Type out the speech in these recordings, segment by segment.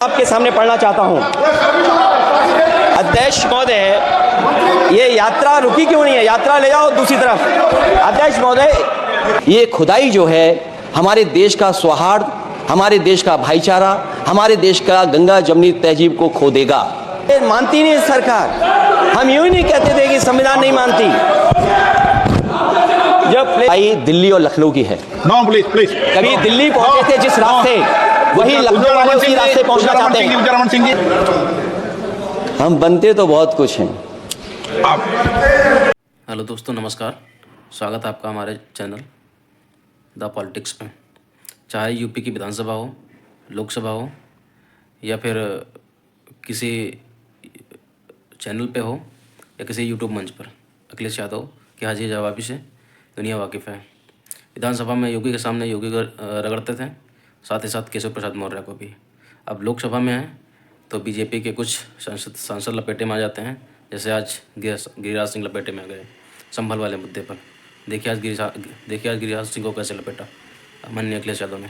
आपके सामने पढ़ना चाहता हूं। अध्यक्ष महोदय, ये यात्रा रुकी क्यों नहीं है? यात्रा ले जाओ दूसरी तरफ। अध्यक्ष महोदय, ये खुदाई जो है हमारे देश का सौहार्द, हमारे देश का भाईचारा, हमारे देश का गंगा जमनी तहजीब को खो देगा। मानती नहीं सरकार। हम यूं ही नहीं कहते थे कि संविधान नहीं मानती। जब दिल्ली और लखनऊ की है, प्लीज कभी दिल्ली पहुंचे थे जिस रास्ते, वही लखनऊ वाले उसी रास्ते पहुंचना चाहते हैं। हम बनते तो बहुत कुछ हैं। हेलो दोस्तों, नमस्कार। स्वागत है आपका हमारे चैनल द पॉलिटिक्स में। चाहे यूपी की विधानसभा हो, लोकसभा हो, या फिर किसी चैनल पे हो, या किसी यूट्यूब मंच पर, अखिलेश यादव की हाजिर जवाबी से दुनिया वाकिफ़ है। विधानसभा में योगी के सामने योगी को रगड़ते थे, साथ ही साथ केशव प्रसाद मौर्य को भी। अब लोकसभा में है तो बीजेपी के कुछ सांसद लपेटे में आ जाते हैं, जैसे आज गिरिराज सिंह लपेटे में आ गए संभल वाले मुद्दे पर। देखिए आज गिरिराज सिंह को कैसे लपेटा माननीय अखिलेश यादव ने।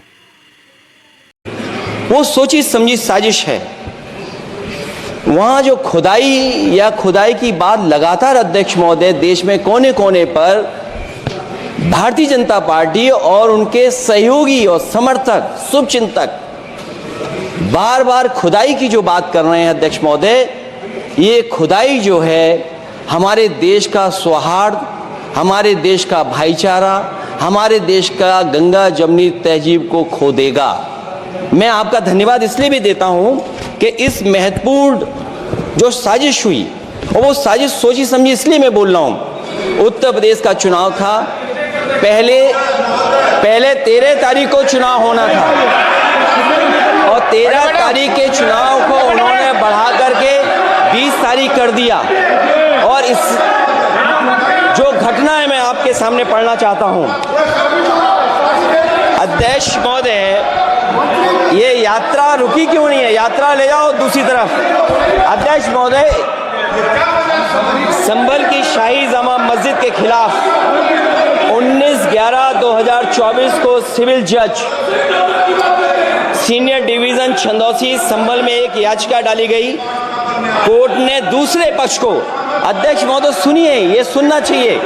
वो सोची समझी साजिश है। वहां जो खुदाई की बात लगातार अध्यक्ष महोदय देश में कोने कोने पर भारतीय जनता पार्टी और उनके सहयोगी और समर्थक, शुभचिंतक बार बार खुदाई की जो बात कर रहे हैं अध्यक्ष महोदय, ये खुदाई जो है हमारे देश का सौहार्द, हमारे देश का भाईचारा, हमारे देश का गंगा जमनी तहजीब को खो देगा। मैं आपका धन्यवाद इसलिए भी देता हूं कि इस महत्वपूर्ण जो साजिश हुई, और वो साजिश सोची समझी इसलिए मैं बोल रहा हूं। उत्तर प्रदेश का चुनाव था, पहले 13 तारीख को चुनाव होना था, और 13 तारीख के चुनाव को उन्होंने बढ़ा करके 20 तारीख कर दिया। और इस जो घटना है मैं आपके सामने पढ़ना चाहता हूं। अध्यक्ष महोदय, ये यात्रा रुकी क्यों नहीं है? यात्रा ले जाओ दूसरी तरफ। अध्यक्ष महोदय, संभल की शाही जामा मस्जिद के खिलाफ 19/11/2024 को सिविल जज सीनियर डिवीजन छंदौसी संभल में एक याचिका डाली गई। कोर्ट ने दूसरे पक्ष को, अध्यक्ष महोदय सुनिए, ये सुनना चाहिए,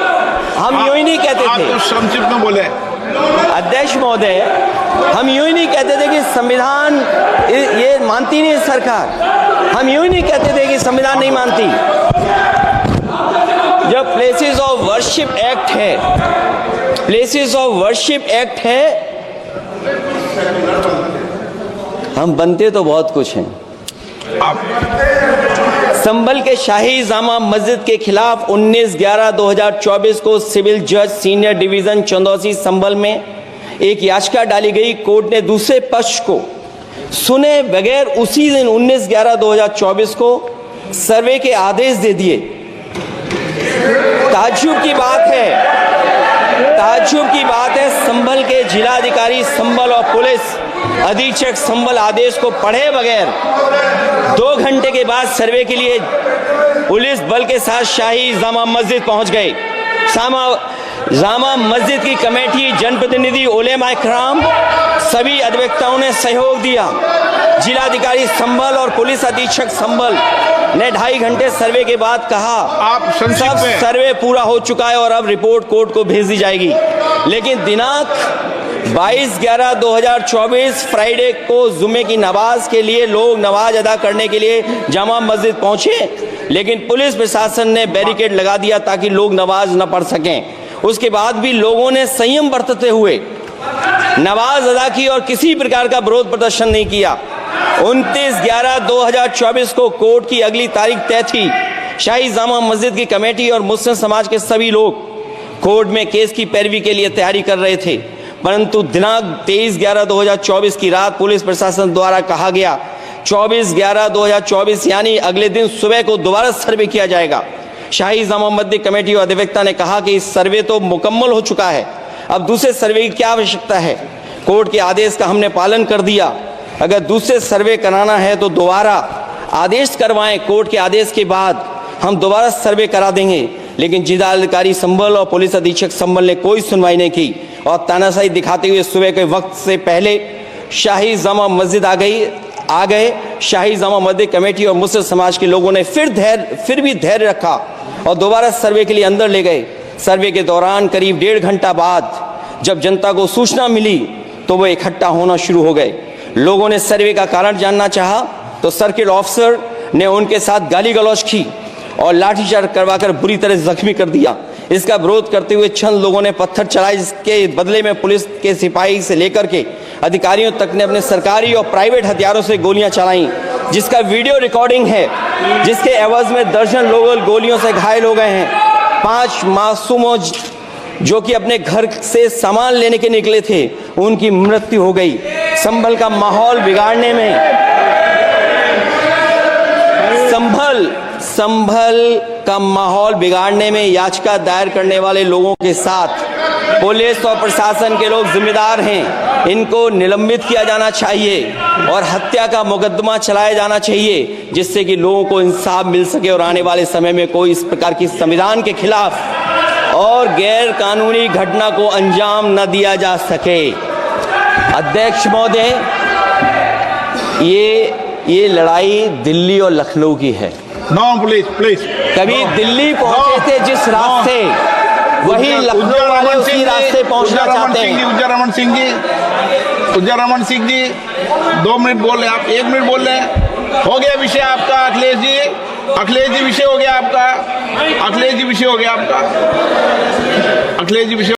हम यूं ही नहीं कहते थे। संक्षिप्त में बोले। अध्यक्ष महोदय, हम यूं ही नहीं कहते थे कि संविधान ये मानती नहीं सरकार। हम यूं ही नहीं कहते थे कि संविधान नहीं मानती। जब प्लेसेस ऑफ वर्शिप एक्ट है, प्लेसेस ऑफ वर्शिप एक्ट है, हम बनते तो बहुत कुछ हैं। संभल के शाही जामा मस्जिद के खिलाफ 19/11/2024 को सिविल जज सीनियर डिवीजन चंदौसी संभल में एक याचिका डाली गई। कोर्ट ने दूसरे पक्ष को सुने बगैर उसी दिन 19/11/2024 को सर्वे के आदेश दे दिए। ताज्जुब की बात है, संभल के जिलाधिकारी संभल और पुलिस अधीक्षक संभल आदेश को पढ़े बगैर 2 घंटे के बाद सर्वे के लिए पुलिस बल के साथ शाही जामा मस्जिद पहुंच गए। जामा मस्जिद की कमेटी, जनप्रतिनिधि, उलेमा इकराम, सभी अधिवक्ताओं ने सहयोग दिया। जिलाधिकारी संभल और पुलिस अधीक्षक संभल ने 2.5 घंटे सर्वे के बाद कहा सब सर्वे पूरा हो चुका है और अब रिपोर्ट कोर्ट को भेज दी जाएगी। लेकिन दिनांक 22/11/2024 फ्राइडे को जुमे की नमाज के लिए लोग नमाज अदा करने के लिए जामा मस्जिद पहुंचे, लेकिन पुलिस प्रशासन ने बैरिकेड लगा दिया ताकि लोग नमाज न पढ़ सकें। उसके बाद भी लोगों ने संयम बरतते हुए नमाज अदा की और किसी प्रकार का विरोध प्रदर्शन नहीं किया। 29/11/2024 को कोर्ट की अगली तारीख तय थी। शाही जामा मस्जिद की कमेटी और मुस्लिम समाज के सभी लोग कोर्ट में केस की पैरवी के लिए तैयारी कर रहे थे, परंतु दिनांक 23/11/2024 की रात पुलिस प्रशासन द्वारा कहा गया 24/11/2024 यानी अगले दिन सुबह को दोबारा सर्वे किया जाएगा। शाही जामा मस्जिद कमेटी और अधिवक्ता ने कहा कि इस सर्वे तो मुकम्मल हो चुका है, अब दूसरे सर्वे की क्या आवश्यकता है? कोर्ट के आदेश का हमने पालन कर दिया। अगर दूसरे सर्वे कराना है तो दोबारा आदेश करवाएं, कोर्ट के आदेश के बाद हम दोबारा सर्वे करा देंगे। लेकिन जिलाधिकारी संभल और पुलिस अधीक्षक संभल ने कोई सुनवाई नहीं की और तानाशाही दिखाते हुए सुबह के वक्त से पहले शाही जामा मस्जिद आ गई। आ गए। शाही जामा मस्जिद कमेटी और मुस्लिम समाज के लोगों ने फिर भी धैर्य रखा और दोबारा सर्वे के लिए अंदर ले गए। सर्वे के दौरान करीब 1.5 घंटा बाद जब जनता को सूचना मिली तो वो इकट्ठा होना शुरू हो गए। लोगों ने सर्वे का कारण जानना चाहा तो सर्किल ऑफिसर ने उनके साथ गाली गलौज की और लाठीचार्ज करवाकर बुरी तरह जख्मी कर दिया। इसका विरोध करते हुए चंद लोगों ने पत्थर चलाए, जिसके बदले में पुलिस के सिपाही से लेकर के अधिकारियों तक ने अपने सरकारी और प्राइवेट हथियारों से गोलियां चलाईं, जिसका वीडियो रिकॉर्डिंग है, जिसके एवज में दर्जन लोग गोलियों से घायल हो गए हैं। 5 मासूमों जो कि अपने घर से सामान लेने के निकले थे, उनकी मृत्यु हो गई। संभल का माहौल बिगाड़ने में संभल का माहौल बिगाड़ने में याचिका दायर करने वाले लोगों के साथ पुलिस और प्रशासन के लोग जिम्मेदार हैं। इनको निलंबित किया जाना चाहिए और हत्या का मुकदमा चलाया जाना चाहिए, जिससे कि लोगों को इंसाफ मिल सके और आने वाले समय में कोई इस प्रकार की संविधान के खिलाफ और गैर कानूनी घटना को अंजाम न दिया जा सके। अध्यक्ष महोदय, ये लड़ाई दिल्ली और लखनऊ की है। नो प्लीज कभी दिल्ली पहुंचे थे जिस रास्ते, वही लखनऊ वाले उसी रास्ते पहुंचना चाहते हैं। उज्जर रमन सिंह जी 2 मिनट बोल रहे, आप 1 मिनट बोल रहे हैं। हो गया विषय आपका अखिलेश जी विषय हो गया आपका।